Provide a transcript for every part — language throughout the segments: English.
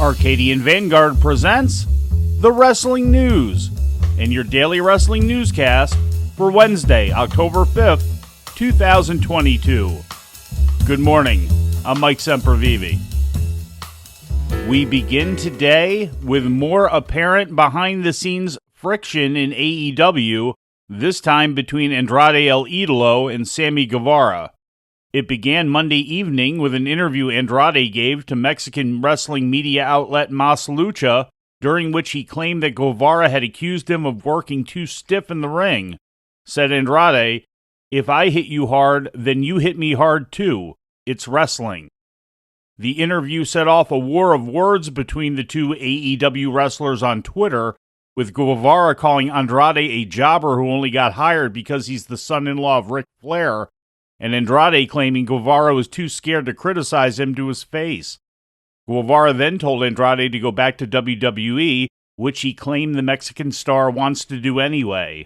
Arcadian Vanguard presents The Wrestling News and your daily wrestling newscast for Wednesday, October 5th, 2022. Good morning, I'm Mike Sempervive. We begin today with more apparent behind-the-scenes friction in AEW, this time between Andrade El Idolo and Sammy Guevara. It began Monday evening with an interview Andrade gave to Mexican wrestling media outlet Mas Lucha, during which he claimed that Guevara had accused him of working too stiff in the ring. Said Andrade, "If I hit you hard, then you hit me hard too. It's wrestling." The interview set off a war of words between the two AEW wrestlers on Twitter, with Guevara calling Andrade a jobber who only got hired because he's the son-in-law of Ric Flair, and Andrade claiming Guevara was too scared to criticize him to his face. Guevara then told Andrade to go back to WWE, which he claimed the Mexican star wants to do anyway.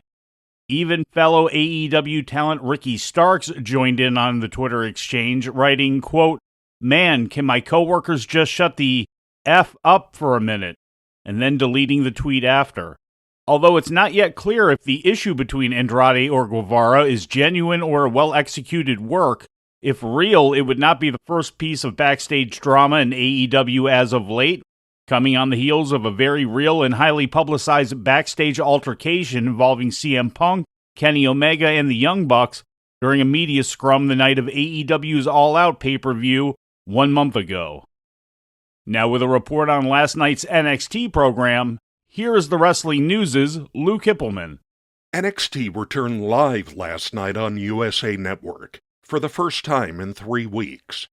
Even fellow AEW talent Ricky Starks joined in on the Twitter exchange, writing, quote, "Man, can my coworkers just shut the F up for a minute?" and then deleting the tweet after. Although it's not yet clear if the issue between Andrade or Guevara is genuine or well-executed work, if real, it would not be the first piece of backstage drama in AEW as of late, coming on the heels of a very real and highly publicized backstage altercation involving CM Punk, Kenny Omega, and the Young Bucks during a media scrum the night of AEW's All Out pay-per-view 1 month ago. Now with a report on last night's NXT program, here is the Wrestling News' Lou Kipilman. NXT returned live last night on USA Network for the first time in 3 weeks.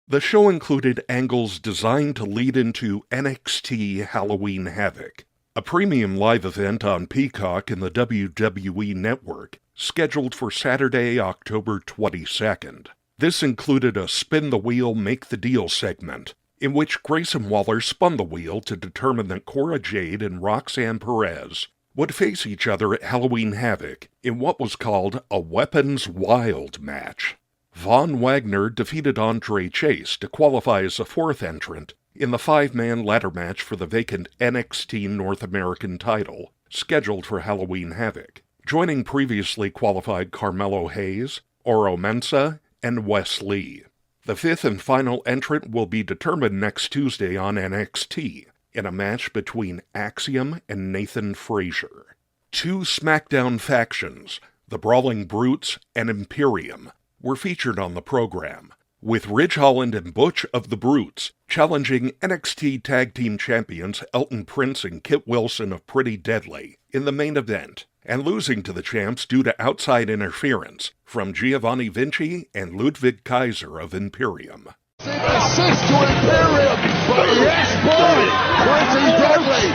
The show included angles designed to lead into NXT Halloween Havoc, a premium live event on Peacock and the WWE Network, scheduled for Saturday, October 22nd. This included a Spin the Wheel, Make the Deal segment, in which Grayson Waller spun the wheel to determine that Cora Jade and Roxanne Perez would face each other at Halloween Havoc in what was called a Weapons Wild match. Von Wagner defeated Andre Jayce to qualify as a fourth entrant in the 5-man ladder match for the vacant NXT North American title, scheduled for Halloween Havoc, joining previously qualified Carmelo Hayes, Oro Mensah, and Wes Lee. The fifth and final entrant will be determined next Tuesday on NXT, in a match between Axiom and Nathan Frazier. 2 SmackDown factions, the Brawling Brutes and Imperium, were featured on the program, with Ridge Holland and Butch of the Brutes challenging NXT Tag Team Champions Elton Prince and Kit Wilson of Pretty Deadly in the main event, and losing to the champs due to outside interference from Giovanni Vinci and Ludwig Kaiser of Imperium. Assist to Imperium, but yes, boy, Pretty Deadly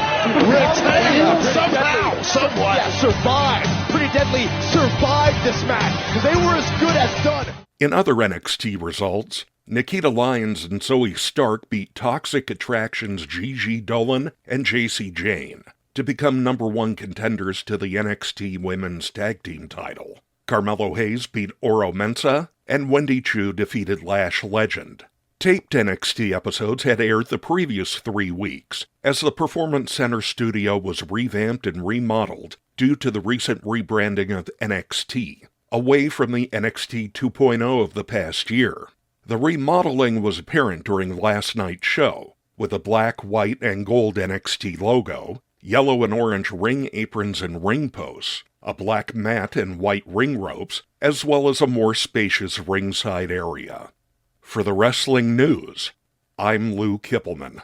retained somehow, somewhat. Yeah, survived. Pretty Deadly survived this match, because they were as good as done. In other NXT results, Nikita Lyons and Zoe Stark beat Toxic Attraction's Gigi Dolan and Jayce Jane to become number 1 contenders to the NXT Women's Tag Team title. Carmelo Hayes beat Oro Mensah, and Wendy Chu defeated Lash Legend. Taped NXT episodes had aired the previous 3 weeks, as the Performance Center studio was revamped and remodeled due to the recent rebranding of NXT, away from the NXT 2.0 of the past year. The remodeling was apparent during last night's show, with a black, white, and gold NXT logo, yellow and orange ring aprons and ring posts, a black mat and white ring ropes, as well as a more spacious ringside area. For the Wrestling News, I'm Lou Kipilman.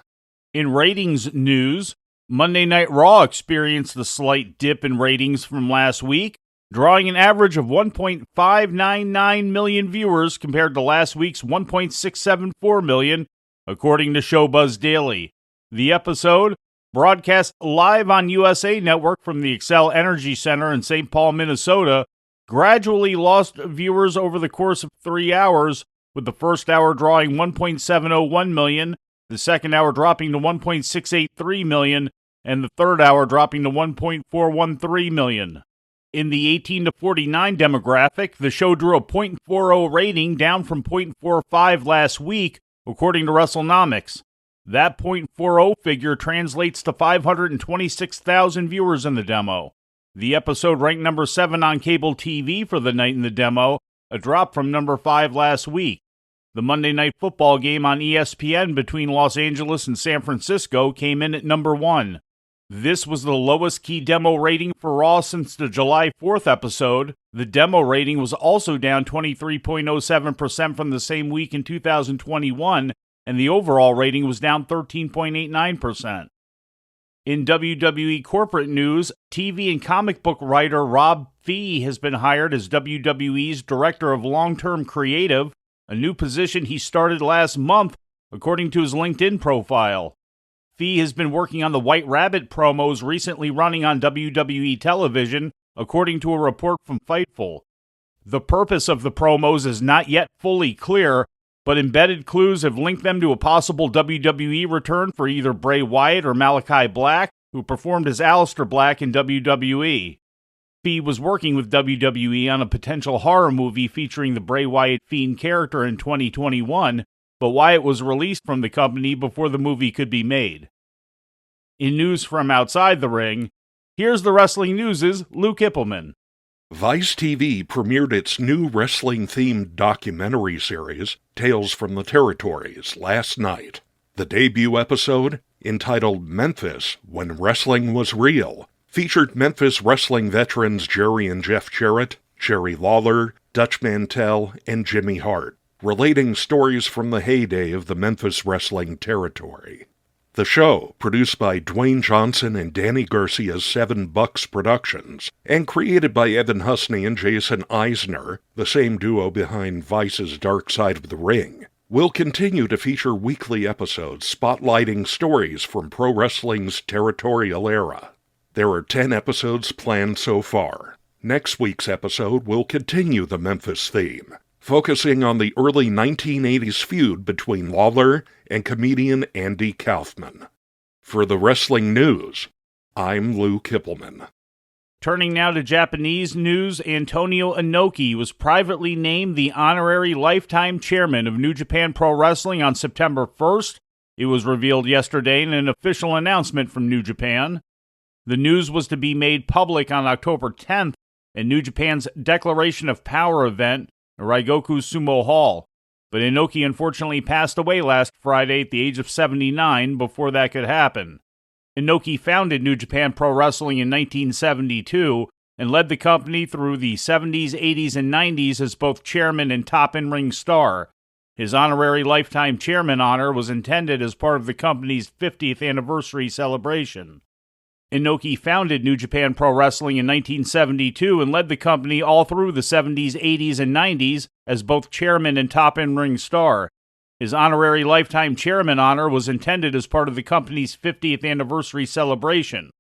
In ratings news, Monday Night Raw experienced the slight dip in ratings from last week, drawing an average of 1.599 million viewers compared to last week's 1.674 million, according to Showbuzz Daily. The episode, broadcast live on USA Network from the Xcel Energy Center in St. Paul, Minnesota, gradually lost viewers over the course of 3 hours, with the first hour drawing 1.701 million, the second hour dropping to 1.683 million, and the third hour dropping to 1.413 million. In the 18 to 49 demographic, the show drew a .40 rating, down from .45 last week, according to WrestleNomics. That .40 figure translates to 526,000 viewers in the demo. The episode ranked number 7 on cable TV for the night in the demo, a drop from number 5 last week. The Monday Night Football game on ESPN between Los Angeles and San Francisco came in at number 1. This was the lowest key demo rating for Raw since the July 4th episode. The demo rating was also down 23.07% from the same week in 2021, and the overall rating was down 13.89%. In WWE Corporate news, TV and comic book writer Rob Fee has been hired as WWE's Director of Long-Term Creative, a new position he started last month, according to his LinkedIn profile. Fee has been working on the White Rabbit promos recently running on WWE television, according to a report from Fightful. The purpose of the promos is not yet fully clear, but embedded clues have linked them to a possible WWE return for either Bray Wyatt or Malachi Black, who performed as Aleister Black in WWE. Fee was working with WWE on a potential horror movie featuring the Bray Wyatt Fiend character in 2021, but Wyatt was released from the company before the movie could be made. In news from outside the ring, here's the Wrestling News' Lou Kipilman. Vice TV premiered its new wrestling-themed documentary series, Tales from the Territories, last night. The debut episode, entitled Memphis, When Wrestling Was Real, featured Memphis wrestling veterans Jerry and Jeff Jarrett, Jerry Lawler, Dutch Mantell, and Jimmy Hart, relating stories from the heyday of the Memphis wrestling territory. The show, produced by Dwayne Johnson and Danny Garcia's 7 Bucks Productions, and created by Evan Husney and Jason Eisner, the same duo behind Vice's Dark Side of the Ring, will continue to feature weekly episodes spotlighting stories from pro wrestling's territorial era. There are 10 episodes planned so far. Next week's episode will continue the Memphis theme, focusing on the early 1980s feud between Lawler and comedian Andy Kaufman. For the Wrestling News, I'm Lou Kipilman. Turning now to Japanese news, Antonio Inoki was privately named the honorary lifetime chairman of New Japan Pro Wrestling on September 1st. It was revealed yesterday in an official announcement from New Japan. The news was to be made public on October 10th at New Japan's Declaration of Power event at Ryogoku Sumo Hall, but Inoki unfortunately passed away last Friday at the age of 79 before that could happen. Inoki founded New Japan Pro Wrestling in 1972 and led the company through the 70s, 80s, and 90s as both chairman and top in-ring star. His honorary lifetime chairman honor was intended as part of the company's 50th anniversary celebration. Inoki founded New Japan Pro Wrestling in 1972 and led the company all through the 70s, 80s, and 90s as both chairman and top in-ring star. His honorary lifetime chairman honor was intended as part of the company's 50th anniversary celebration.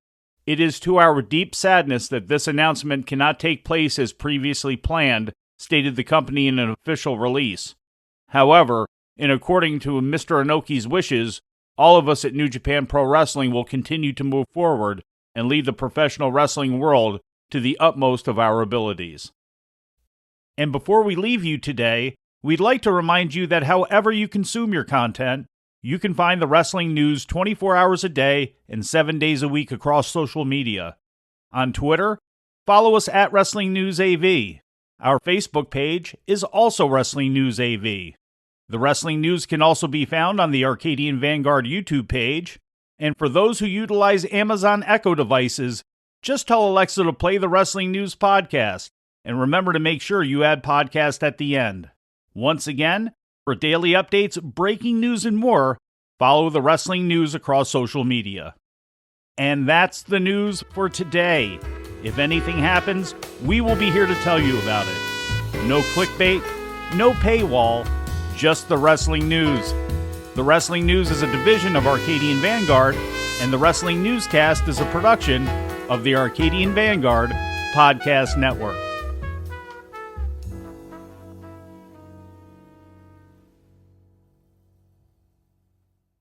It is to our deep sadness that this announcement cannot take place as previously planned, stated the company in an official release. However, in according to Mr. Inoki's wishes, all of us at New Japan Pro Wrestling will continue to move forward and lead the professional wrestling world to the utmost of our abilities. And before we leave you today, we'd like to remind you that however you consume your content, you can find the wrestling news 24 hours a day and 7 days a week across social media. On Twitter, follow us at Wrestling News AV. Our Facebook page is also Wrestling News AV. The Wrestling News can also be found on the Arcadian Vanguard YouTube page. And for those who utilize Amazon Echo devices, just tell Alexa to play the Wrestling News podcast. And remember to make sure you add podcast at the end. Once again, for daily updates, breaking news, and more, follow the Wrestling News across social media. And that's the news for today. If anything happens, we will be here to tell you about it. No clickbait, no paywall, just the Wrestling News. The Wrestling News is a division of Arcadian Vanguard, and the Wrestling Newscast is a production of the Arcadian Vanguard Podcast Network.